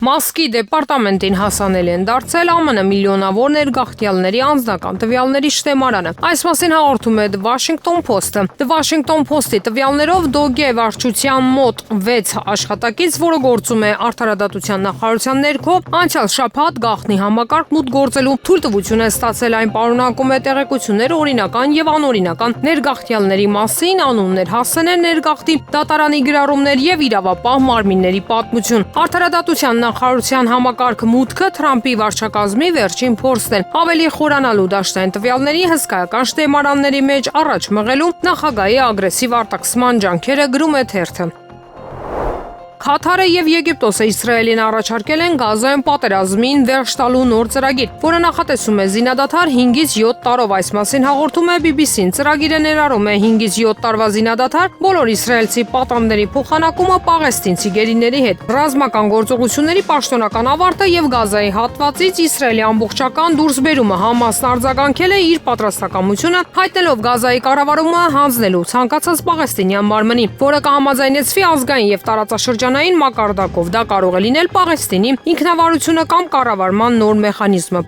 Մասկի դեպարտամենտին հասանելի են դարձել ԱՄՆ միլիոնավոր ներգաղթյալների անձնական տվյալների շտեմարանը։ Այս մասին հաղորդում է The Washington Post-ը։ The Washington Post-ի տվյալներով Դոգե վարչության մոտ 6 աշխատակից, որը գործում է Արդարադատության նախարարության ներքո, անցյալ շաբաթ գաղտնի համակարգ մուտք գործելու թույլտվություն է ստացել։ Այն պարունակում է տեղեկություններ օրինական եւ անօրինական ներգաղթյալների մասին, անուններ, հասցեներ ներգաղթի, դատարանի գրառումներ եւ իրավապահ մարմինների պատմություն։ Արդարադատության նախարարության համակարգ մուտքը Թրամփի վարչակազմի վերջին փորձն է ավելի խորանալու դաշտային տվյալների հսկայական շտեմարանների մեջ առաջ մղելու նախագահի ագրեսիվ արտաքսման ջանքերը, գրում է թերթը։ Քաթարը եւ Եգիպտոսը Իսրայելին առաջարկել են Գազայում պատերազմին վերջ տալու նոր ծրագիր, որը նախատեսում է զինադադար 5-ից 7 տարով։ Այս մասին հաղորդում է BBC-ն։ Ծրագիրը ներառում է 5-ից 7 տարվա զինադադար, բոլոր իսրայելցի պատանդների փոխանակումը պաղեստինցի գերիների հետ, ռազմական գործողությունների պաշտոնական ավարտը եւ Գազայի հատվածից Իսրայելի ամբողջական դուրսբերումը։ Համասն արձագանքել է իր պատրաստակամությունը, հայտնելով Գազայի կառավարումը հանձնելու ցանկացած պաղեստինյան մարմնի, որը կհամաձայնեցվի ազգային եւ տարածաշրջանային մակարդակով։ Դա կարող է լինել Պաղեստինի ինքնավարությունը կամ կառավարման նոր մեխանիզմը։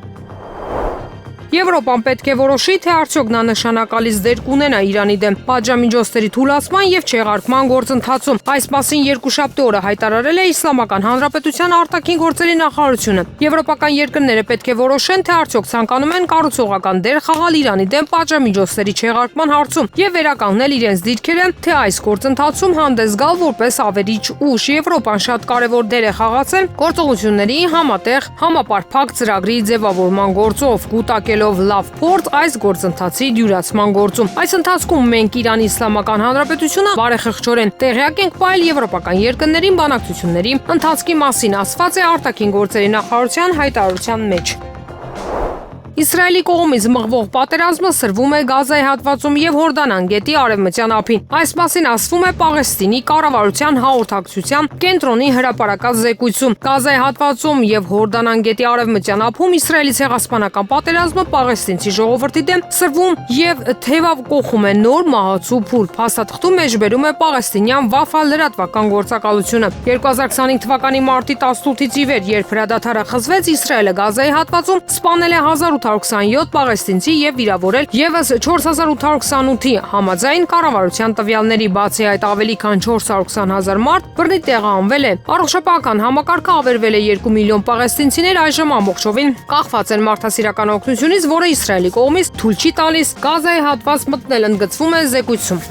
Եվրոպան պետք է որոշի, թե արդյոք նա նշանակալից դեր կունենա Իրանի դեմ պատժամիջոցների թուլացման եւ չեղարկման գործընթացում։ Այս մասին երկուշաբթի օրը հայտարարել է Իսլամական Հանրապետության արտաքին գործերի նախարարությունը։ Եվրոպական երկրները պետք է որոշեն, թե արդյոք ցանկանում են կառուցողական դեր խաղալ Իրանի դեմ պատժամիջոցների չեղարկման հարցում եւ վերականգնել իրենց դիրքերը, թե այս գործընթացում հանդես գալ որպես ավերիչ ուժ։ Եվրոպան շատ կարևոր դեր է խաղացել գործողությունների համատեղ համապարփակ ծրագրի ձևավորման գործով, կուտակելով լավ փորձ այս գործընթացի դյուրացման գործում։ Այս ընթացքում մենք Իրանի Իսլամական Հանրապետությունը բարեխղճորեն տեղյակ ենք պահել եվրոպական երկրներին բանակցությունների ընթացքի մասին, ասված է արտաքին գործերի նախարարության հայտարարության մեջ։ Իսրայելի կողմից մղվող պատերազմը սրվում է Գազայի հատվածում եւ Հորդանան գետի արևմտյան ափին։ Այս մասին ասվում է Պաղեստինի կառավարության հաղորդակցության կենտրոնի հրապարակած զեկույցում։ Գազայի հատվածում եւ Հորդանան գետի արևմտյան ափում Իսրայելի ցեղասպանական պատերազմը Պաղեստինցի ժողովրդի դեմ սրվում եւ թեւակողում է նոր մահացու փուլ։ Փաստաթղթում մեջբերում է պաղեստինյան Վաֆա լրատվական գործակալությունը։ 2025 թվականի մարտի 18-ից ի վեր, երբ հրադադարը խզվեց, Իսրայելը Գազայի հատվածում սպանել է 1827 պաղեստինցի եւ վիրավորել եւս 4828-ի համաձայն կառավարության տվյալների, բացի այդ ավելի քան 420,000 մարդ բռնի տեղահանվել է։ Առողջապահական համակարգը ավերվել է 2 միլիոն պաղեստինցիներ այժմ ամբողջովին կախված են մարդասիրական օգնությունից, որը Իսրայելի կողմից թույլ չի տալիս Գազայի հատված մտնել, ընդգծվում է զեկույցում։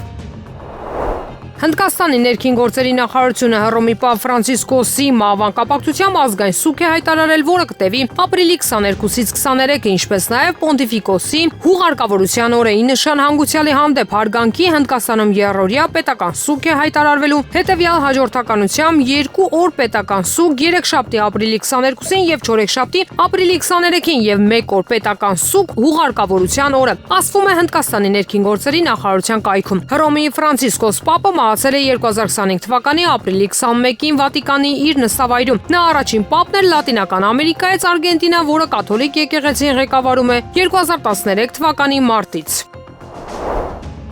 Հնդկաստանի ներքին գործերի նախարարությունը Հռոմի Պապ Ֆրանցիսկոսի մահվան կապակցությամբ ազգային սուգ է հայտարարել, որը կտևի ապրիլի 22-ից 23-ը, ինչպես նաև Պոնտիֆիկոսի հուղարկավորության օրը։ Ի նշան հանգուցյալի հանդեպ հարգանքի Հնդկաստանում երրորդյա պետական սուգ է հայտարարվելու հետևյալ հաջորդականությամբ 2 օր պետական սուգ, երեքշաբթի ապրիլի 22-ին եւ չորեքշաբթի ապրիլի 23-ին եւ 1 օր պետական սուգ հուղարկավորության օրը, ասվում է Հնդկաստանի ներքին գործերի նախարարության կայքում։ Հռոմի Ֆրանցիսկոս Պապը մահացել է 2025 թվականի ապրիլի 21-ին Վատիկանի իր նստավայրում։ Նա առաջին պապն էր Լատինական Ամերիկայից Արգենտինա, որը կաթոլիկ եկեղեցին ղեկավարում է 2013 թվականի մարտից։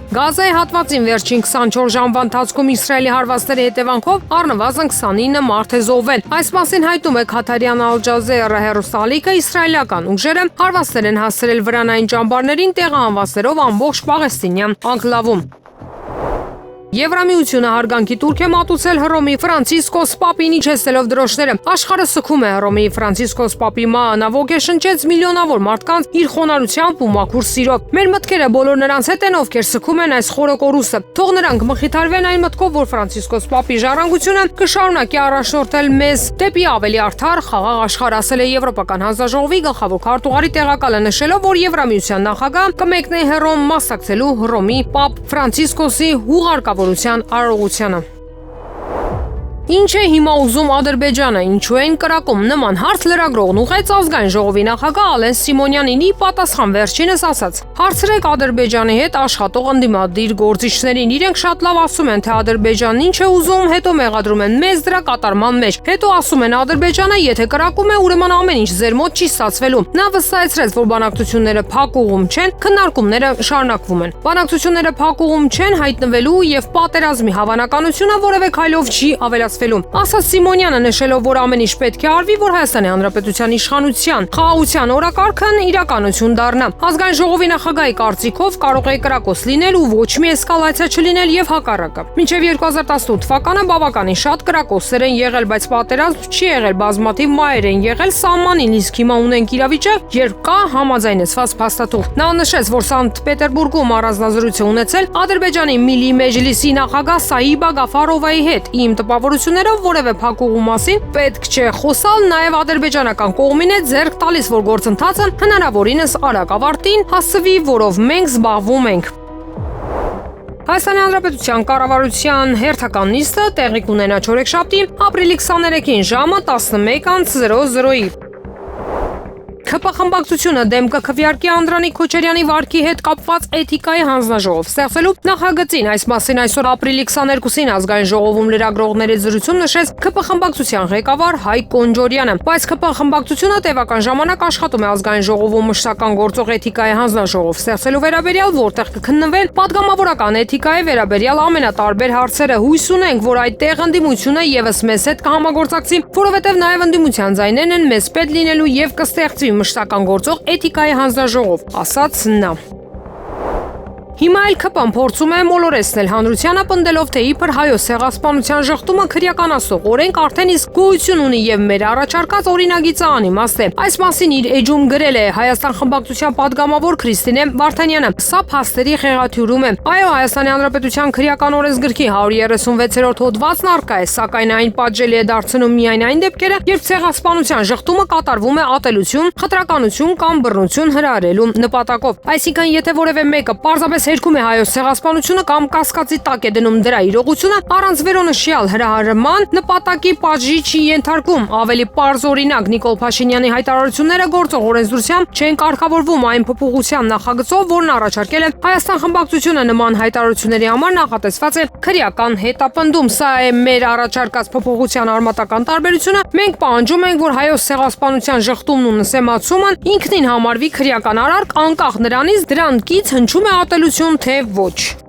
Գազայի հատվածին վերջին 24 ժամվա ընթացքում Իսրայելի հարվածների հետևանքով առնվազն 29 մարդ է զոհվել։ Այս մասին հայտնում է Քաթարյան Ալ Ջազերա հեռուստաալիքը։ Իսրայելական ուժերը հարվածներ են հասցրել վրանային ճամբարներին տեղահանվածներով ամբողջ Պաղեստինյան անկլավում։ Եվրամիությունը հարգանքի տուրք է մատուցել Հռոմի Ֆրանցիսկոս Պապին, իջեցնելով դրոշները։ Աշխարհը սգում է Հռոմի Ֆրանցիսկոս Պապի մահը, նա ոգեշնչեց միլիոնավոր մարդկանց իր խոնարհությամբ ու մաքուր սիրով։ Մեր մտքերը բոլոր նրանց հետ են, ովքեր սգում են այս խորը կորուստը։ Թող նրանք մխիթարվեն այն մտքով, որ Ֆրանցիսկոս Պապի ժառանգությունը կշարունակի առաջնորդել մեզ դեպի ավելի արդար խաղաղ աշխարհ, ասել է Եվրոպական հանձնաժողովի գլխավոր քարտուղարի տեղակալը, նշելով, որ Եվրամիության նախագահ կմեկնի Հռոմ մասնակցելու Հռոմի Պապ Ֆրանցիսկոսի հուղարկավորության արարողությանը։ Ինչ է հիմա ուզում Ադրբեջանը, ինչու են կրակում, նման հարց լրագրողն ուղղեց ազգային ժողովի նախագահ Ալեն Սիմոնյանին։ Ի պատասխան վերջինս ասաց. հարցրեք Ադրբեջանի հետ աշխատող ընդդիմադիր գործիչներին, իրենք շատ լավ ասում են, թե Ադրբեջանն ինչ է ուզում, հետո մեղադրում են մեզ դրա կատարման մեջ, հետո ասում են Ադրբեջանը եթե կրակում է, ուրեմն ամեն ինչ ձեր մոտ չի ստացվելու։ Նա վստահեցրեց, որ բանակցությունները փակ ուղում չեն, քննարկումները շարունակվում են։ Բանակցությունները փակ ուղում չեն հայտնվելու եւ պատերազմի հավանականությունը որևէ քայլով չի ավելացվելու։ ստեղծվելու։ Ասաց Սիմոնյանը, նշելով, որ ամեն ինչ պետք է արվի, որ Հայաստանի Հանրապետության իշխանության խաղաղության օրակարգն իրականություն դառնա։ Ազգային ժողովի նախագահի կարծիքով կարող է կրակոց լինել ու ոչ մի էսկալացիա չլինել եւ հակառակը։ Մինչեւ 2018 թվականը բավականին շատ կրակոցներ են եղել, բայց պատերազմ չի եղել, բազմաթիվ մայր են եղել սահմանին, իսկ հիմա ունենք իրավիճակ, երբ կա համաձայնեցված փաստաթուղթ։ Նա նշեց, որ Սանտ Պետերբուրգում առանձնազրույց ունեցել Ադրբեջանի Միլի Մեջլիսի նախագահ Սաիբա Գաֆարովայի հետ։ Իմ տպավորություններով որևէ փակուղու մասին պետք չէ խոսալ, նաև ադրբեջանական կողմին է ձեռք տալիս, որ գործընթացը հնարավորինս արագ ավարտին հասցվի, որով մենք զբաղվում ենք։ Հայաստանի Հանրապետության կառավարության հերթական նիստը տեղի կունենա չորեքշաբթի, ապրիլի 23-ին ժամը 11:00-ի։ ՔՊ խմբակցությունը դեմ կքվեարկի Անդրանիկ Քոչարյանի վարքի հետ կապված էթիկայի հանձնաժողով ստեղծելու նախագծին։ Այս մասին այսօր ապրիլի 22-ին ազգային ժողովում լրագրողների զրույցում նշեց ՔՊ խմբակցության ղեկավար Հայկ Կոնջորյանը, բայց ՔՊ խմբակցությունը տևական ժամանակ աշխատում է ազգային ժողովում մշտական գործող էթիկայի հանձնաժողով ստեղծելու վերաբերյալ, որտեղ կքննվեն պատգամավորական էթիկայի վերաբերյալ ամենատարբեր հարցերը։ Հույս ունենք, որ այդտեղ ընդդիմությունը եւս մեզ հետ կհամագործակցի, որովհետեւ նաեւ ընդդիմության ձայներն են մեզ պետք լինելու եւ կստեղծվի մշտական գործող էթիկայի հանձնաժողով, ասաց նա։ Հիմա էլ ՔՊ-ն փորձում է մոլորեցնել հանրությանը, պնդելով, թե իբր հայոց ցեղասպանության ժխտումը քրեականացող օրենք արդեն իսկ գոյություն ունի եւ մեր առաջարկած օրինագիծը անիմաստ է։ Այս մասին իր էջում գրել է Հայաստան խմբակցության падգամավոր Քրիստինե Վարդանյանը։ Սա փաստերի խեղաթյուրում է։ Այո, Հայաստանի Հանրապետության քրեական օրենսգրքի 136-րդ հոդվածն առկա է, սակայն այն պատժելի է դարձնում միայն այն դեպքերը, երբ ցեղասպանության ժխտումը կատարվում է ատելություն, խտրականություն կամ բռնություն հրահրելու նպատակով։ Այսինքն, եթե որևէ մեկը պարզապես հերքում է հայոց ցեղասպանությունը կամ կասկածի տակ է դնում դրա իրողությունը, առանց վերոնշյալ հրահրման նպատակի պատժի չի ենթարկվում։ Ավելի պարզ օրինակ Նիկոլ Փաշինյանի հայտարարությունները գործող օրենսդրությամբ չեն կարգավորվում այն փոփոխության նախագծով, որն առաջարկել է Հայաստան խմբակցությունը։ Նման հայտարարությունների համար նախատեսված է քրեական հետապնդում։ Սա է մեր առաջարկած փոփոխության արմատական տարբերությունը։ Մենք պահանջում ենք, որ հայոց ցեղասպանության ժխտումն ու նսեմացումն ինքնին համարվի քրեական արարք, անկախ նրանից դրան կից հնչում է ատելություն թե ոչ։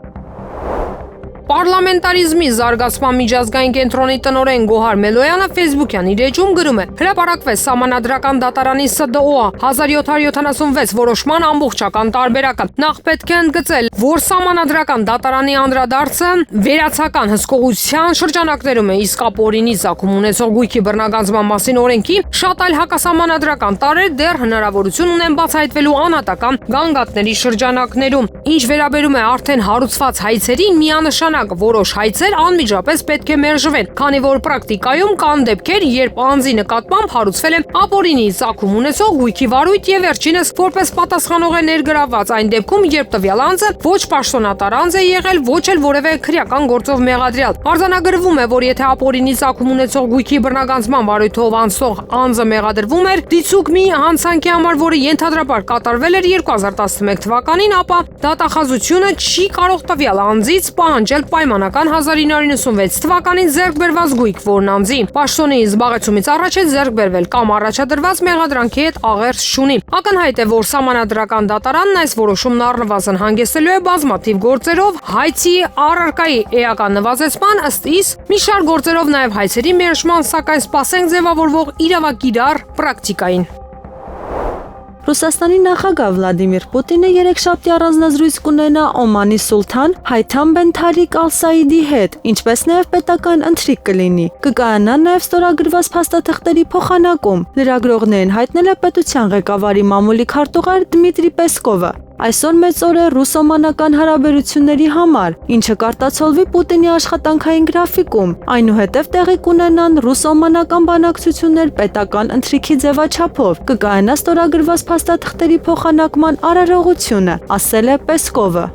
Պարլամենտարիզմի զարգացման միջազգային կենտրոնի տնօրեն Գոհար Մելոյանը Facebook-յան իր էջում գրում է. հրապարակվեց Սահմանադրական դատարանի ՍԴՕ 1776 որոշման ամբողջական տարբերակը։ Նախ պետք է ընդգծել, որ Սահմանադրական դատարանի անդրադարձը վերացական հսկողության շրջանակներում է, իսկ ապօրինի ծագում ունեցող գույքի բռնագանձման մասին օրենքի շատ այլ հակասահմանադրական տարրեր դեռ հնարավորություն ունեն բացահայտվելու անհատական գանգատների շրջանակներում։ Ինչ վերաբերում է արդեն հարուցված հայցերին, միանշանակ որոշ հայցեր անմիջապես պետք է մերժվեն, քանի որ պրակտիկայում կան դեպքեր, երբ անձի նկատմամբ հարուցվել է ապօրինի ծագում ունեցող գույքի վարույթ եւ վերջինս որպես պատասխանող է ներգրավված այն դեպքում, երբ տվյալ անձը ոչ պաշտոնատար անձ է եղել, ոչ էլ որևէ քրեական գործով մեղադրյալ։ Արձանագրվում է, որ եթե ապօրինի ծագում ունեցող գույքի բռնագանձման վարույթով անցող անձը մեղադրվում էր դիցուք մի հանցանքի համար, որը ենթադրաբար կատարվել էր 2011 թվականին, ապա դատախազությունը չի կարող տվյալ անձից պահանջել պայմանական 1996 թվականին ձեռք բերված գույք, որն անձի պաշտոնի զբաղեցումից առաջ է ձեռք բերվել կամ առաջադրված մեղադրանքի հետ աղերս չունի։ Ակնհայտ է, որ Սահմանադրական դատարանն այս որոշումն առնվազն հանգեցնելու է բազմաթիվ գործերով հայցի առարկայի էական նվազեցման, ըստ իս մի շարք գործերով նաև հայցերի մերժման, սակայն սպասենք ձևավորվող իրավակիրառ պրակտիկային։ Ռուսաստանի նախագահ Վլադիմիր Պուտինը երեքշաբթի առանձնազրույց կունենա Օմանի սուլթան Հայթամ բեն Թարիկ Ալ-Սաիդի հետ, ինչպես նաև պետական ընթրիք կլինի։ Կկայանա նաև ստորագրված փաստաթղթերի փոխանակում։ Լրագրողներին հայտնել է պետության ղեկավարի մամուլի քարտուղար Դմիտրի Պեսկովը։ Այսօր մեծ օր է ռուս-օմանական հարաբերությունների համար, ինչը կարտացոլվի Պուտինի աշխատանքային գրաֆիկում։ Այնուհետև տեղի կունենան ռուս-օմանական բանակցություններ պետական ընթրիքի ձևաչափով։ Կկայանա ստորագրված փաստաթղթերի փոխանակման արարողությունը, ասել է Պեսկովը։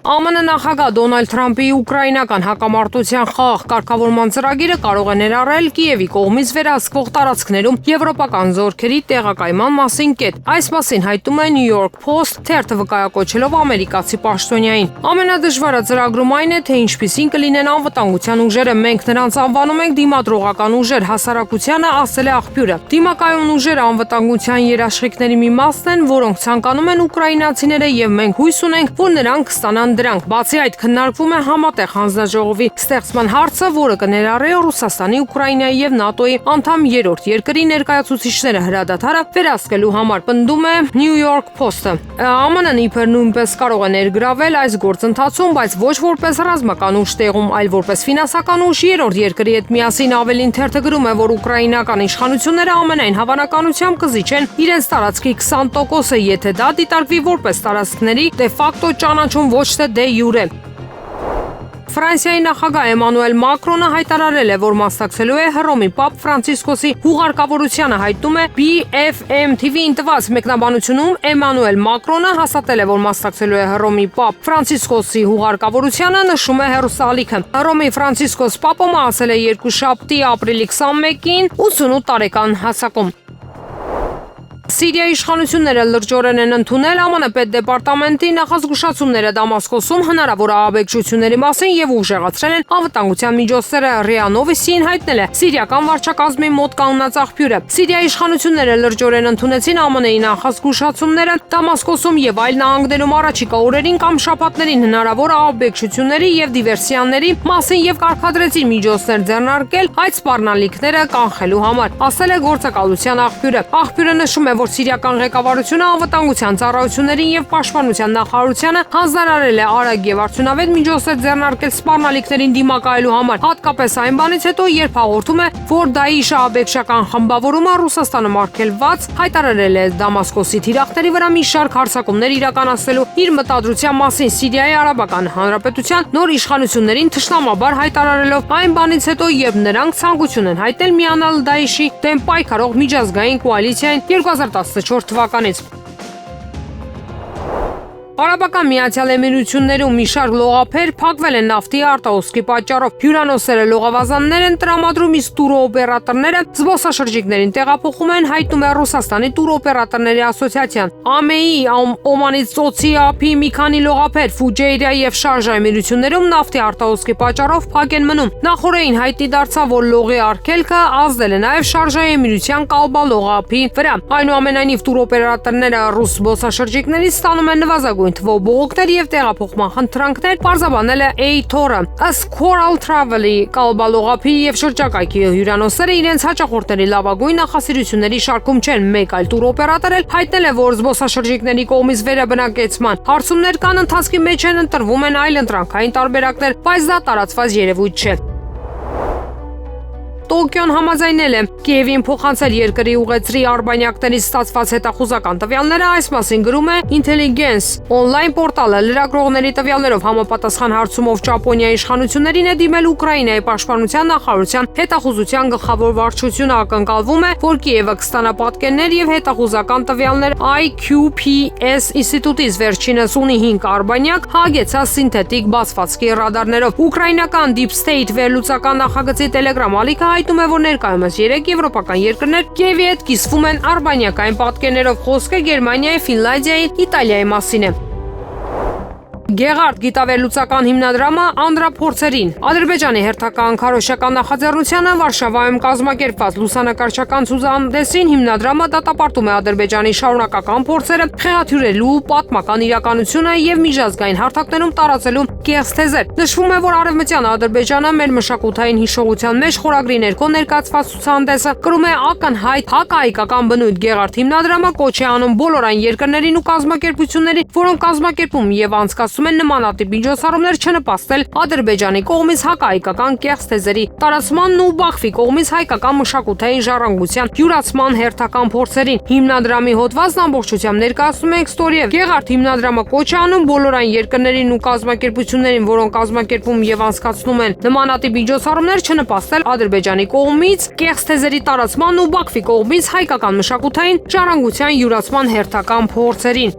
ԱՄՆ նախագահ Դոնալդ Թրամփի ուկրաինական հակամարտության խաղաղ կարգավորման ծրագիրը կարող է ներառել Կիևի կողմից վերահսկվող տարածքներում եվրոպական զորքերի տեղակայման մասին կետ։ Այս մասին հայտնում է New York Post թերթը վկայակոչելով ամերիկացի պաշտոնյային։ Ամենադժվարը ծրագրում այն է, թե ինչպիսին կլինեն անվտանգության ուժերը։ Մենք նրանց անվանում ենք դիմադրողական ուժեր, հասարակությանը ասել է աղբյուրը։ Դիմակայուն ուժերը անվտանգության երաշխիքների մի մասն են, որոնք ցանկանում են ուկրաինացիները, եւ մենք հույս ունենք, որ նրանք կստանան կլինեն դրանք։ Բացի այդ, քննարկվում է համատեղ հանձնաժողովի ստեղծման հարցը, որը կներառի Ռուսաստանի, Ուկրաինայի եւ ՆԱՏՕ-ի անդամ երրորդ երկրի ներկայացուցիչները հրադադարը վերահսկելու համար, պնդում է New York Post-ը։ ԱՄՆ-ն իբր նույնպես կարող է ներգրավել այս գործընթացում, բայց ոչ որպես ռազմական ուժ տեղում, այլ որպես ֆինանսական ուժ երրորդ երկրի հետ միասին։ Ավելին թերթը գրում է, որ ուկրաինական իշխանությունները ամենայն հավանականությամբ կզիջեն իրենց տարածքի 20%-ը, եթե դա դիտարկվի որպես տարածքների դե ֆակտո ճանաչում, ոչ թե դե յուրե։ Ֆրանսիայի նախագահ Էմանուել Մակրոնը հայտարարել է, որ մասնակցելու է Հռոմի Պապ Ֆրանցիսկոսի հուղարկավորությանը, հայտնում է BFM TV-ին տված մեկնաբանությունում Էմանուել Մակրոնը հաստատել է, որ մասնակցելու է Հռոմի Պապ Ֆրանցիսկոսի հուղարկավորությանը, նշում է հեռուստաալիքը։ Հռոմի Ֆրանցիսկոս Պապը ասել է երկուշաբթի ապրիլի 21-ին 88 տարեկան հասակում։ Սիրիայի իշխանությունները լրջորեն են ընդունել ԱՄՆ պետդեպարտամենտի նախազգուշացումները Դամասկոսում հնարավոր ահաբեկչությունների մասին եւ ուժեղացրել են անվտանգության միջոցները։ ՌԻԱ Նովիսին հայտնել է սիրիական վարչակազմի մոտ կանգնած աղբյուրը։ Սիրիայի իշխանությունները լրջորեն ընդունեցին ԱՄՆ-ի նախազգուշացումները Դամասկոսում եւ այլ նահանգներում առաջիկա օրերին կամ շաբաթներին հնարավոր ահաբեկչությունների եւ դիվերսիաների մասին եւ կարգադրեցին միջոցներ ձեռնարկել այդ սպառնալիքները կանխելու համար, ասել է գործակալության աղբյուրը։ Աղբյուրը նշում է, որ սիրիական ղեկավարությունը անվտանգության ծառայություններին եւ պաշտպանության նախարարությանը հանձնարարել է արագ եւ արդյունավետ միջոցներ ձեռնարկել սպառնալիքներին դիմակայելու համար, հատկապես այն բանից հետո, երբ հաղորդում է, որ Դաիշ ահաբեկչական խմբավորումը Ռուսաստանում արգելված, հայտարարել է Դամասկոսի թիրախների վրա մի շարք հարձակումներ իրականացնելու իր մտադրության մասին Սիրիայի Արաբական Հանրապետության նոր իշխանություններին թշնամաբար հայտարարելով այն բանից հետո, երբ նրանք ցանկություն են հայտնել միանալ Դաիշի դեմ պայքարող միջազգային կոալիցիային 2014 թվականից։ Արաբական Միացյալ Էմիրություններում մի շարք լողափեր փակվել են նավթի արտահոսքի պատճառով։ Հյուրանոցները լողավազաններ են տրամադրում, իսկ տուրօպերատորները զբոսաշրջիկներին տեղափոխում են, հայտնում է Ռուսաստանի տուրօպերատորների ասոցիացիան։ ԱՄԷ-ի Օմանից ծոցի ափի մի քանի լողափեր Ֆուջեյրա եւ Շարժա Էմիրություններում նավթի արտահոսքի պատճառով փակ են մնում։ Նախորդին հայտնի դարձավ, որ լողի արգելքը ազդել է նաեւ Շարժա Էմիրության Կալբա լողափի վրա։ Այնուամենայնիվ տուրօպերատորները ռուս զբոսաշրջիկներից ստանում են նվազագույն թվով բողոքներ եւ տեղափոխման խնդրանքներ, պարզաբանել է A-Tor-ը։ Ըստ Coral Travel-ի Կալբա լողափի եւ շրջակայքի հյուրանոցները իրենց հաճախորդների լավագույն նախասիրությունների շարքում չեն։ Մեկ այլ տուրօպերատոր էլ հայտնել է, որ զբոսաշրջիկների կողմից վերաբնակեցման հարցումներ կան, ընթացքի մեջ են ընտրվում են այլ ընտրանքային տարբերակներ, բայց դա տարածված երևույթ չէ։ Տոկիոն համաձայնել է Կիևին փոխանցել երկրի ուղեցրի արբանյակներից ստացված հետախուզական տվյալները, այս մասին գրում է Intelligence on-line պորտալը։ Լրագրողների տվյալներով համապատասխան հարցումով Ճապոնիայի իշխանություններին է դիմել Ուկրաինայի պաշտպանության նախարարության հետախուզության գլխավոր վարչությունը, ակնկալվում է, որ Կիևը կստանա պատկերներ եւ հետախուզական տվյալներ IQPS ինստիտուտից, վերջինս ունի 5 արբանյակ հագեցած սինթետիկ բացվածքի ռադարներով։ Ուկրաինական Deep State վերլուծական նախագծի Telegram ալիքը հայտնում է, որ ներկայումս 3 եվրոպական երկրներ Կիևի հետ կիսվում են արբանյակային պատկերներով, խոսքը Գերմանիայի, Ֆինլանդիայի, Իտալիայի մասին է։ Գեղարդ գիտավերլուծական հիմնադրամը անդրափորձերին։ Ադրբեջանի հերթական քարոզչական նախաձեռնությանը Վարշավայում կազմակերպված լուսանկարչական ցուցահանդեսին հիմնադրամը դատապարտում է Ադրբեջանի շարունակական փորձերը խեղաթյուրելու պատմական իրականությունը եւ միջազգային հարթակներում տարածելու կեղծ թեզեր։ Նշվում է, որ Արևմտյան Ադրբեջանը մեր մշակութային հիշողության մեջ խորագրի ներքո ներկայացված ցուցահանդեսը կրում է ակնհայտ հակահայկական բնույթ։ Գեղարդ հիմնադրամը կոչ է անում բոլոր այն երկրներին ու կազմակերպություններին, որոնք կազմակերպում եւ անցկացնում են նմանատիպ միջոցառումներ, չնպաստել Ադրբեջանի կողմից հակահայկական կեղծ թեզերի տարածմանն ու Բաքվի կողմից հայկական մշակութային ժառանգության յուրացման հերթական փորձերին։ Հիմնադրամի հոդվածն ամբողջությամբ ներկայացնում է Էքստորիև։ Գեղարդ հիմնադրամը կոչ է անում բոլոր այն երկրներին ու կազմակերպություններին, որոնք կազմակերպում եւ անցկացնում են նմանատիպ միջոցառումներ, չնպաստել Ադրբեջանի կողմից կեղծ թեզերի տարածմանն ու Բաքվի կողմից հայկական մշակութային ժառանգության յուրացման հերթական փորձերին։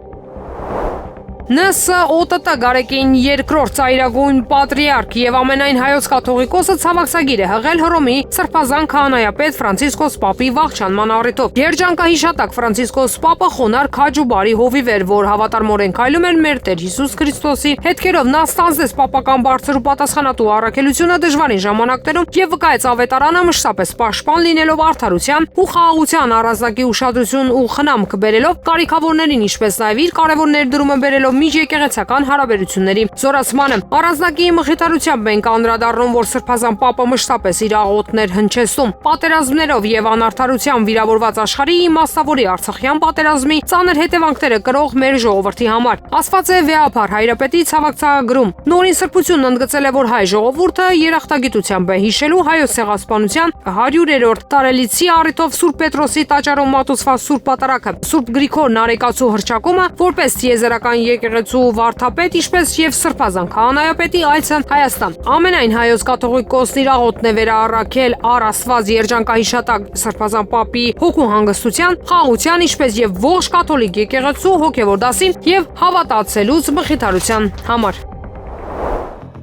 ՆՍՕՏՏ Գարեգին II ծայրագույն պատրիարք եւ ամենայն հայոց կաթողիկոսը ցավակցագիր է հղել Հռոմի սրբազան քահանայապետ Ֆրանցիսկոս Պապի վախճանման առիթով։ Երջանկահիշատակ Ֆրանցիսկոս Պապը խոնարհ քաջ ու բարի հովիվ էր, որ հավատարմորեն քայլում էր մեր Տեր Հիսուս Քրիստոսի հետքերով։ Նա ստանձնեց պապական բարձր ու պատասխանատու առաքելությունը դժվարին ժամանակներում եւ վկայեց ավետարանը մշտապես պաշտպան լինելով արդարության ու խաղաղության առանձնակի ուշադրություն ու խնամք բերելով կարիքավորներին, ինչպես նաեւ իր կարևոր ներդրումը բերելով միջեկեղեցական հարաբերությունների զորացմանը։ Առանձնակի մխիթարությամբ մենք անդրադառնում, որ Սրբազան Պապը մշտապես իր աղոթներ հնչեցնում պատերազմներով եւ անարդարությամբ վիրավորված աշխարհի իմաստավորի Արցախյան պատերազմի ծանր հետևանքները կրող մեր ժողովրդի համար։ Ասված է վեհափառ հայրապետի ցավակցագրում։ Նորին սրբությունն ընդգծել է, որ հայ ժողովուրդը երախտագիտությամբ է հիշելու հայոց ցեղասպանության 100-րդ տարելիցի առիթով Սուրբ Պետրոսի տաճարում մատուցված Սուրբ Պատարագը, Սուրբ Գրիգոր Նարեկացու հռչակումը որպես տիեզերական եկեղեցու վարդապետ, ինչպես եւ Սրբազան քահանայապետի այցը Հայաստան։ Ամենայն հայոց կաթողիկոսն իր աղոթն է վերառաքել առ Աստված երջանկահիշատակ Սրբազան Պապի հոգու հանգստության, խաղաղության, ինչպես եւ ողջ կաթոլիկ եկեղեցու հոգեվոր դասին եւ հավատացելուց մխիթարության համար։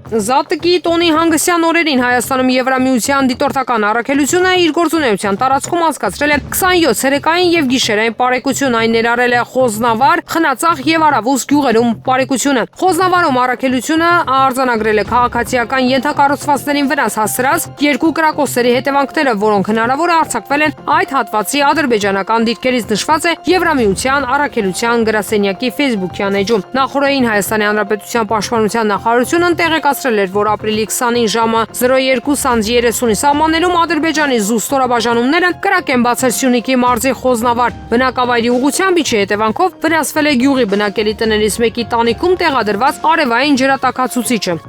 Զատկի Տոնի Հանգստյան օրերին Հայաստանում Եվրամիության դիտորդական առաքելությունը իր գործունեության տարածքում անցկացրել է 27 ցերեկային եւ գիշերային պարեկություն, այն ներառել է Խոզնավար, Խնածախ եւ Արավուս գյուղերում պարեկությունը։ Խոզնավարում առաքելությունը արձանագրել է քաղաքացիական ենթակառուցվածքներին վնաս հասցրած երկու կրակոցների հետևանքները, որոնք հնարավոր է արձակվել են այդ հատվածի ադրբեջանական դիրքերից, նշված է Եվրամիության առաքելության գրասենյակի Facebook-յան էջում։ Նախորդին Հայաստանի Հանրապետության Պաշտպանության նախարարությունն տեղեկացրել էր, որ ապրիլի 20-ին ժամը 02:30-ի սահմաններում Ադրբեջանի զուստորաբաժանումները կրակ են բացել Սյունիքի մարզի Խոզնավար բնակավայրի ուղղությամբ, ինչի հետևանքով վնասվել է գյուղի բնակելի տներից մեկի տանիքում տեղադրված արևային ջրատաքացուցիչը։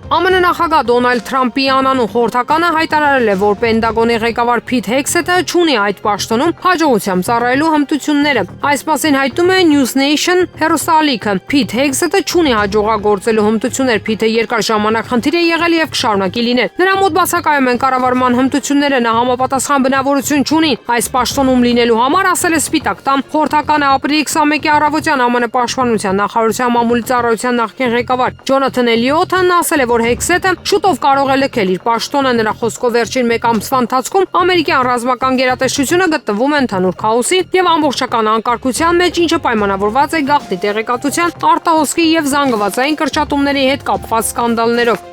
ԱՄՆ նախագահ Դոնալդ Թրամփի անանուն խորհրդականը հայտարարել է, որ Պենտագոնի ղեկավար Փիթ Հեքսեթը չունի այդ պաշտոնում հաջողությամբ ծառայելու հմտությունները։ Այս մասին հայտնում է News Nation հեռուստաալիքը։ Փիթ Հեքսեթը չունի հաջողագործելու հմտություններ։ Փիթը երկար ժամանակ խնդիր է եղել եւ կշարունակի լինել։ Նրա մոտ բացակայում են կառավարման հմտությունները, նա համապատասխան բնավորություն չունի այս պաշտոնում լինելու համար, ասել է Սպիտակ տան խորհրդականը ապրիլի 21-ի առավոտյան ԱՄՆ Պաշտպանության նախարարության մամուլի ծառայության նախկին ղեկավար Ջոնաթան Էլիոթն ասել է, որ Հեքսեթը շուտով կարող է լքել իր պաշտոնը։ Նրա խոսքով վերջին մեկ ամսվա ընթացքում ամերիկյան ռազմական գերատեսչությունը գտնվում է ընդհանուր քաոսի եւ ամբողջական անկարգության մեջ, ինչը պայմանավորված է գաղտնի տեղեկատվության, արտահոսքի եւ զանգվածային կրճատումների հետ կապված սկանդալներով։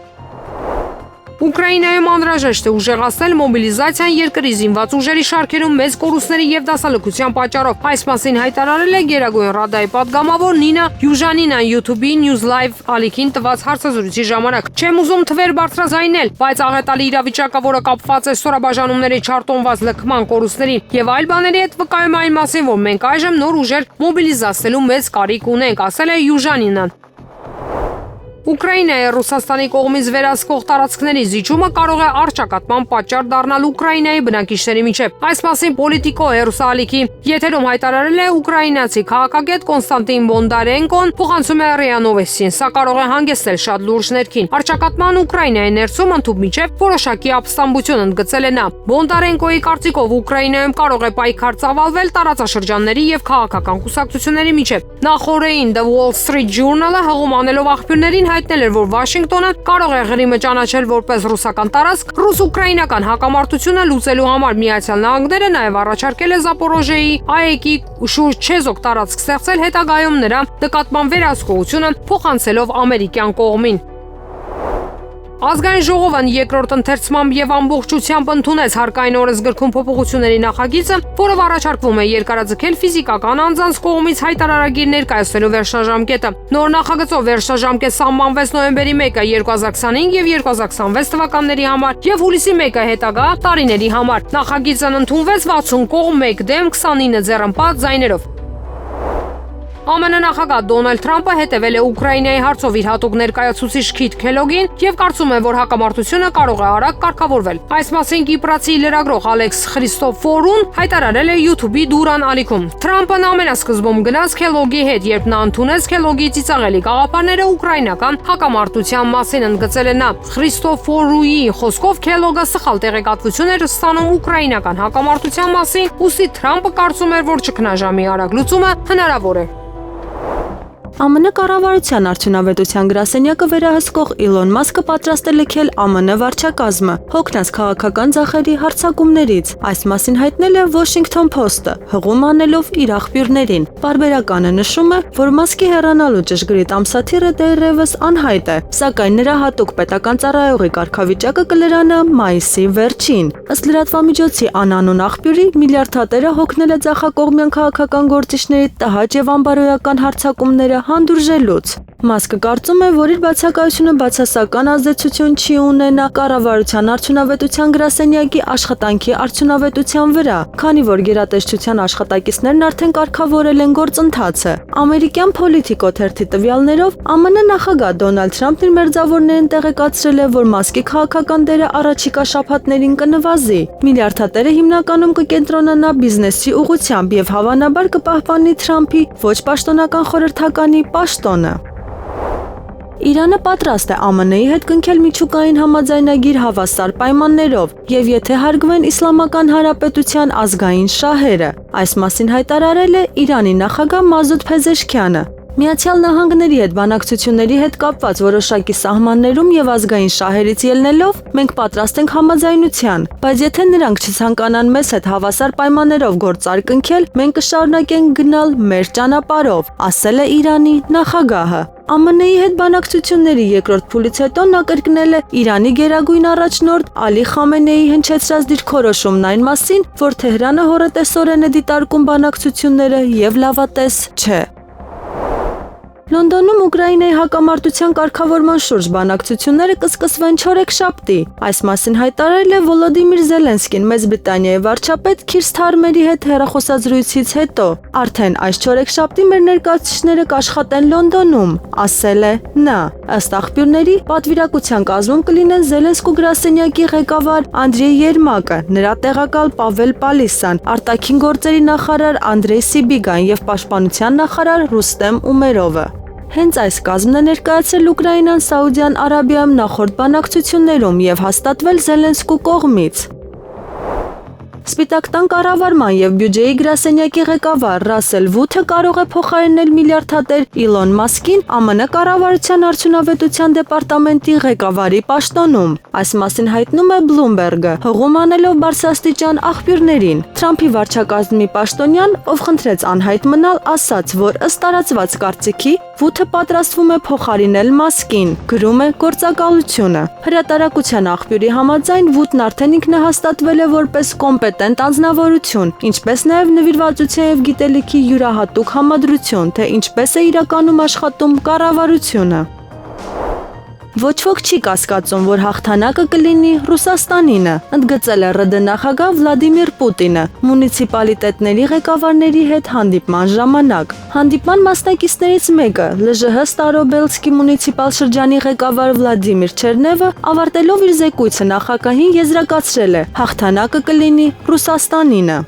Ուկրաինայում անհրաժեշտ է ուժեղացնել մոբիլիզացիան երկրի զինված ուժերի շարքերում մեծ կորուստների եւ դասալքության պատճառով։ Այս մասին հայտարարել է Գերագույն Ռադայի պատգամավոր Նինա Յուժանինան YouTube-ի News Live ալիքին տված հարցազրույցի ժամանակ։ Չեմ ուզում թվեր բարձրաձայնել, բայց աղետալի իրավիճակը, որը կապված է ստորաբաժանումների չարտոնված լքման կորուստների եւ այլ բաների հետ, վկայում այն մասին, որ մենք այժմ նոր ուժեր մոբիլիզացնելու մեծ կարիք ունենք, ասել է Յուժանինան։ Ուկրաինայի Ռուսաստանի կողմից վերահսկող տարածքների զիջումը կարող է առճակատման պատճառ դառնալ Ուկրաինայի բնակիչների միջև։ Այս մասին Պոլիտիկո հեռուստաալիքի եթերում հայտարարել է ուկրաինացի քաղաքագետ Կոնստանտին Բոնդարենկոն, փոխանցում է ՌԻԱ Նովոստին։ Սա կարող է հանգեցնել շատ լուրջ ներքին առճակատման Ուկրաինայի ներսում ընդհանուր որոշակի ապստամբություն, ընդգծել է նա։ Բոնդարենկոյի կարծիքով Ուկրաինայում կարող է պայքար ծավալվել տարածաշրջանների եւ քաղաքական կուսակցությունների միջև։ Նախորդին The Wall Street Journal-ը հղում անելով աղբյուրներին հայտնել էր, որ Վաշինգտոնը կարող է Ղրիմը ճանաչել որպես ռուսական տարածք ռուս-ուկրաինական հակամարտությունը լուծելու համար։ Միացյալ Նահանգները նաև առաջարկել է Զապորոժիեի ԱԵԿ-ի շուրջ չեզոք տարածք ստեղծել հետագայում նրա նկատմամբ վերահսկողությունը փոխանցելով ամերիկյան կողմին։ Ազգային ժողովն երկրորդ ընթերցմամբ եւ ամբողջությամբ ընդունեց հարկային օրենսգրքում փոփոխությունների նախագիծը, որով առաջարկվում է երկարաձգել ֆիզիկական անձանց կողմից հայտարարագիր ներկայացնելու վերջնաժամկետը։ Նոր նախագծով վերջնաժամկետ սահմանվեց նոյեմբերի 1-ը 2025 եւ 2026 թվականների համար եւ հուլիսի 1-ը հետագա տարիների համար։ Նախագիծն ընդունվեց 60 կողմ 1 դեմ 29 ձեռնպատ ձայներով։ ԱՄՆ նախագահ Դոնալդ Թրամփը հետևել է Ուկրաինայի հարցով իր հատուկ ներկայացուցիչ Քիթ Քելոգին եւ կարծում է, որ հակամարտությունը կարող է արագ կարգավորվել։ Այս մասին կիպրացի լրագրող Ալեքս Խրիստոֆորուն հայտարարել է YouTube-ի Դուրան ալիքում։ Թրամփն ամենասկզբում գնաց Քելոգի հետ, երբ նա ընդունեց Քելոգի ծիծաղելի գաղափարները ուկրաինական հակամարտության մասին, ընդգծել է նա։ Խրիստոֆորուի խոսքով Քելոգը սխալ տեղեկատվություն էր ստանում ուկրաինական հակամարտության մասին, ուստի Թրամփը կարծում էր, որ ճգնաժամի արագ լուծումը հնարավոր է։ ԱՄՆ կառավարության արդյունավետության գրասենյակը վերահսկող Իլոն Մասկը պատրաստ է լքել ԱՄՆ վարչակազմը, հոգնած քաղաքական ձախերի հարձակումներից։ Այս մասին հայտնել է Washington Post-ը, հղում անելով իր աղբյուրներին։ Պարբերականը նշում է, որ Մասկի հեռանալու ճշգրիտ ամսաթիռը դեռևս անհայտ է, սակայն նրա հատուկ պետական ծառայողի կարգավիճակը կլրանա մայիսի վերջին։ Ըստ լրատվամիջոցի անանուն աղբյուրի, միլիարդատերը հոգնել է ձախակողմյան քաղաքական գործիչների տհաճ եւ անբարոյական հարձակումները հանդուրժելուց։ Մասկը կարծում է, որ իր բացակայությունը բացասական ազդեցություն չի ունենա կառավարության արդյունավետության գրասենյակի աշխատանքի արդյունավետության վրա, քանի որ գերատեսչության աշխատակիցներն արդեն կարգավորել են գործընթացը։ Ամերիկյան Politico թերթի տվյալներով ԱՄՆ նախագահ Դոնալդ Թրամփն իր մերձավորներին տեղեկացրել է, որ Մասկի քաղաքական դերը առաջիկա շաբաթներին կնվազի։ Միլիարդատերը հիմնականում կկենտրոնանա բիզնեսի ուղղությամբ եւ հավանաբար կպահպանի Թրամփի ոչ պաշտոնական խորհրդականի պաշտոնը։ Իրանը պատրաստ է ԱՄՆ-ի հետ կնքել միջուկային համաձայնագիր հավասար պայմաններով եւ եթե հարգվեն Իսլամական Հանրապետության ազգային շահերը։ Այս մասին հայտարարել է Իրանի նախագահ Մազուդ Փեզեշքյանը։ Միացյալ Նահանգների հետ բանակցությունների հետ կապված որոշակի սահմաններում եւ ազգային շահերից ելնելով մենք պատրաստ ենք համաձայնության, բայց եթե նրանք չցանկանան մեզ հետ հավասար պայմաններով գործար կնքել, մենք կշարունակենք գնալ մեր ճանապարհով, ասել է Իրանի նախագահը։ ԱՄՆ-ի հետ բանակցությունների երկրորդ փուլից հետո նա կրկնել է Իրանի գերագույն առաջնորդ Ալի Խամենեիի հնչեցրած դիրքորոշումն այն մասին, որ Թեհրանը հոռետեսորեն է դիտարկում բանակցությունները եւ լավատես չէ։ Լոնդոնում Ուկրաինայի հակամարտության կարգավորման շուրջ բանակցությունները կսկսվեն չորեքշաբթի։ Այս մասին հայտարարել է Վոլոդիմիր Զելենսկին Մեծ Բրիտանիայի վարչապետ Քիր Սթարմերի հետ հեռախոսազրույցից հետո։ Արդեն այս չորեքշաբթի մեր ներկայացուցիչները կաշխատեն Լոնդոնում, ասել է նա։ Ըստ աղբյուրների, պատվիրակության կազմում կլինեն Զելենսկու գրասենյակի ղեկավար Անդրեյ Երմակը, նրա տեղակալ Պավել Պալիսան, արտաքին գործերի նախարար Անդրեյ Սիբիգան եւ պաշտպանության նախարար Ռուստեմ Ումերովը։ Հենց այս կազմն է ներկայացել Ուկրաինան Սաուդյան Արաբիայում նախորդ բանակցություններում եւ հաստատվել Զելենսկու կողմից։ Սպիտակ տան կառավարման եւ բյուջեի գրասենյակի ղեկավար Ռասել Վութը կարող է փոխարինել միլիարդատեր Իլոն Մասկին ԱՄՆ կառավարության արդյունավետության դեպարտամենտի ղեկավարի պաշտոնում։ Այս մասին հայտնում է Bloomberg-ը, հղում անելով բարձրաստիճան աղբյուրներին։ Թրամփի վարչակազմի պաշտոնյան, ով խնդրեց անհայտ մնալ, ասաց, որ ըստ տարածված կարծիքի Վութը պատրաստվում է փոխարինել Մասկին, գրում է գործակալությունը։ Հրատարակության աղբյուրի համաձայն Վութն արդեն ինքնահաստատվել է որպես կոմպետենտ անձնավորություն, ինչպես նաև նվիրվածության եւ գիտելիքի յուրահատուկ համադրություն, թե ինչպես է իրականում աշխատում կառավարությունը։ Ոչ ոք չի կասկածում, որ հաղթանակը կլինի Ռուսաստանինը, ընդգծել է ՌԴ նախագահ Վլադիմիր Պուտինը մունիցիպալիտետների ղեկավարների հետ հանդիպման ժամանակ։ Հանդիպման մասնակիցներից մեկը, ԼԺՀ Ստարոբելսկի մունիցիպալ շրջանի ղեկավար Վլադիմիր Չերնևը, ավարտելով իր զեկույցը նախագահին եզրակացրել է. հաղթանակը կլինի Ռուսաստանինը։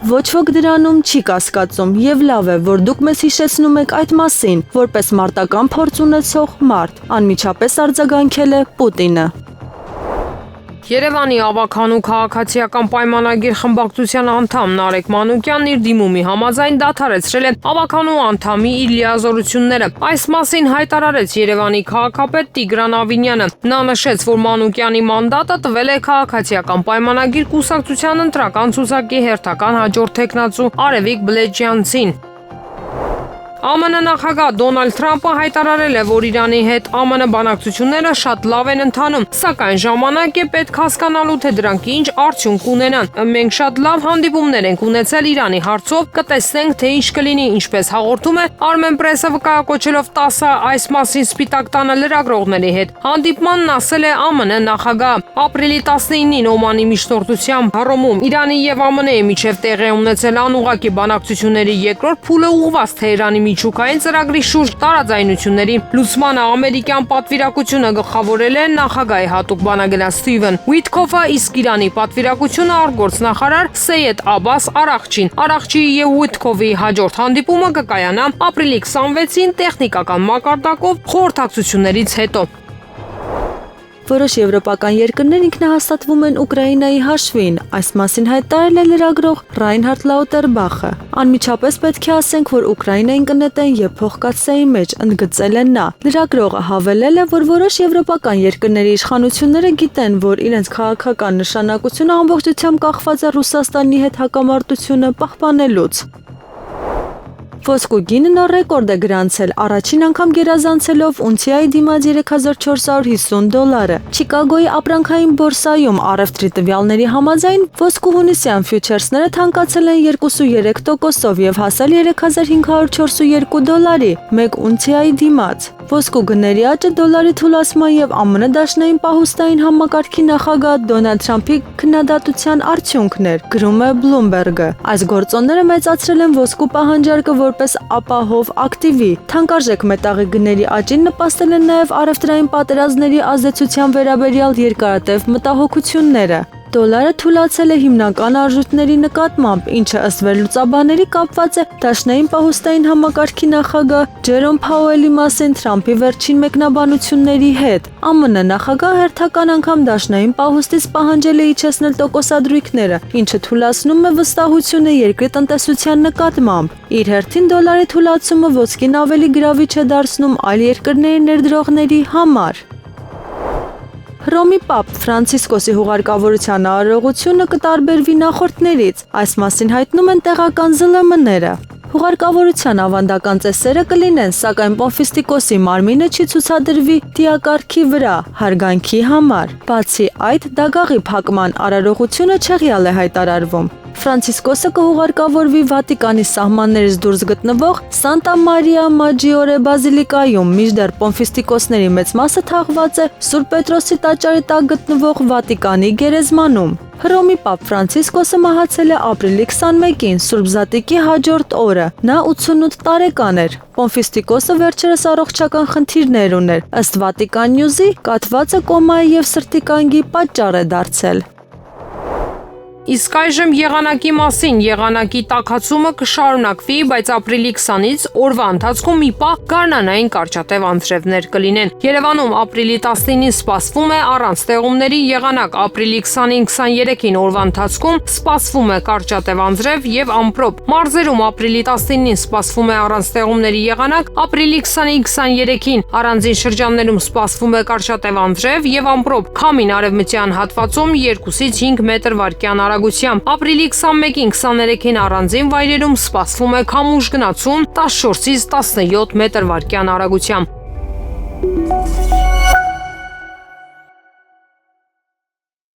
Ոչ ոք դրանում չի կասկածում եւ լավ է, որ դուք մեզ հիշեցնում եք այդ մասին, որպես մարտական փորձ ունեցող մարդ, անմիջապես արձագանքել է Պուտինը։ Երևանի ավագանու քաղաքացիական պայմանագիր խմբակցության անդամ Նարեկ Մանուկյանն իր դիմումի համաձայն դադարեցրել է ավագանու անդամի իր լիազորությունները։ Այս մասին հայտարարեց Երևանի քաղաքապետ Տիգրան Ավինյանը։ Նա նշեց, որ Մանուկյանի մանդատը տվել է քաղաքացիական պայմանագիր կուսակցության ընտրական ցուցակի հերթական հաջորդ թեկնածու Արևիկ Բլեջյանցին։ ԱՄՆ նախագահ Դոնալդ Թրամփը հայտարարել է, որ Իրանի հետ ԱՄՆ բանակցությունները շատ լավ են ընթանում, սակայն ժամանակ է պետք հասկանալու, թե դրանք ինչ արդյունք կունենան։ Մենք շատ լավ հանդիպումներ ենք ունեցել Իրանի հարցով, կտեսնենք, թե ինչ կլինի, ինչպես հաղորդում է Armenpress-ը վկայակոչելով 10 այս մասին Սպիտակ տանը լրագրողների հետ։ Հանդիպմանն ասել է ԱՄՆ նախագահ։ Ապրիլի 19-ին Օմանի միջնորդությամբ Հռոմում Իրանի եւ ԱՄՆ-ի միջև տեղի ունեցել անուղղակի բանակցությունների երկրորդ փուլը ուղղված Թեհրանի միջուկային ծրագրի շուրջ տարաձայնությունների լուծմանը ամերիկյան պատվիրակությունը գլխավորել է նախագահի հատուկ բանագնաց Սթիվեն Ուիթքոֆը, իսկ Իրանի պատվիրակությունը արտգործնախարար Սեյեդ Աբբաս Արաղչին։ Արաղչիի եւ Ուիթքովի հաջորդ հանդիպումը կկայանա ապրիլի 26-ին տեխնիկական մակարդակով խորհրդակցություններից հետո։ Որոշ եվրոպական երկրներ ինքնահաստատվում են Ուկրաինայի հաշվին, այս մասին հայտարարել է լրագրող Ռայնհարդ Լաուտերբախը։ Անմիջապես պետք է ասենք, որ Ուկրաինային կնետեն եւ փոխկացայի մեջ ընդգծել է նա։ Լրագրողը հավելել է, որ որոշ եվրոպական երկրների իշխանությունները գիտեն, որ իրենց քաղաքական նշանակությունը ամբողջությամբ կախված է Ռուսաստանի հետ հակամարտությունը պահպանելուց։ Ոսկու գինը նոր ռեկորդ է գրանցել, առաջին անգամ գերազանցելով ունցիայի դիմաց $3450։ Չիկագոյի ապրանքային բորսայում առևտրի տվյալների համաձայն ոսկու հունիսյան ֆյուչերսները թանկացել են 2.3%-ով եւ հասել $3542 մեկ ունցիայի դիմաց։ Ոսկու գների աճը դոլարի թուլացման եւ ԱՄՆ դաշնային պահուստային համակարգի նախագահ Դոնալդ Թրամփի քննադատության արդյունքն էր, գրում է Bloomberg-ը։ Այս գործոնները մեծացրել են ոսկու պահանջարկը որպես ապահով ակտիվի։ Թանկարժեք մետաղի գների աճին նպաստել են նաեւ առևտրային պատերազմների ազդեցության վերաբերյալ երկարատև մտահոգությունները։ Դոլարը թուլացել է հիմնական արժույթների նկատմամբ, ինչը ըստ վերլուծաբանների կապված է դաշնային պահուստային համակարգի նախագահ Ջերոմ Փաուելի մասին Թրամփի վերջին մեկնաբանությունների հետ։ ԱՄՆ նախագահը հերթական անգամ դաշնային պահուստից պահանջել է իջեցնել տոկոսադրույքները, ինչը թուլացնում է վստահությունը երկրի տնտեսության նկատմամբ։ Իր հերթին դոլարի թուլացումը ոսկին ավելի գրավիչ է դարձնում այլ երկրների ներդրողների համար։ Հռոմի պապ Ֆրանցիսկոսի հուղարկավորության արարողությունը կտարբերվի նախորդներից, այս մասին հայտնում են տեղական ԶԼՄ-ները։ Հուղարկավորության ավանդական ծեսերը կլինեն, սակայն Պոնֆիստիկոսի մարմինը չի ցուցադրվի դիակարգի վրա հարգանքի համար։ Բացի այդ, դագաղի փակման արարողությունը չեղյալ է հայտարարվում։ Ֆրանցիսկոսը կհուղարկավորվի Վատիկանի սահմաններից դուրս գտնվող Սանտա Մարիա Մաջիորե բազիլիկայում, մինչդեռ պոնֆիստիկոսների մեծ մասը թաղված է Սուրբ Պետրոսի տաճարի տակ գտնվող Վատիկանի գերեզմանում։ Հռոմի պապ Ֆրանցիսկոսը մահացել է ապրիլի 21-ին, Սուրբ Զատիկի հաջորդ օրը։ Նա 88 տարեկան էր։ Պոնֆիստիկոսը վերջերս առողջական խնդիրներ ուներ։ Ըստ Վատիկան Նյուզի, կաթվածը կոմայի եւ սրտի կանգի պատճառ է դարձել։ Իսկ այժմ եղանակի մասին եղանակի տաքացումը կշարունակվի, բայց ապրիլի 20-ից օրվա ընթացքում մի պահ գարնանային կարճատև անձրևներ կլինեն։ Երևանում ապրիլի 19-ին սպասվում է առանց տեղումների եղանակ, ապրիլի 20-ին 23-ին օրվա ընթացքում սպասվում է կարճատև անձրև եւ ամպրոպ։ Մարզերում ապրիլի 19-ին սպասվում է առանց տեղումների եղանակ, ապրիլի 20-ին 23-ին առանձին շրջաններում սպասվում է կարճատև անձրև եւ ամպրոպ։ Քամին արևմտյան հատվածում 2-ից 5 մետր/վայրկյան Ապրիլի 21-ին 23-ին առանձին վայրերում սպասվում է քամուշ գնացում 14-ից 17 մետր/վայրկյան արագությամբ։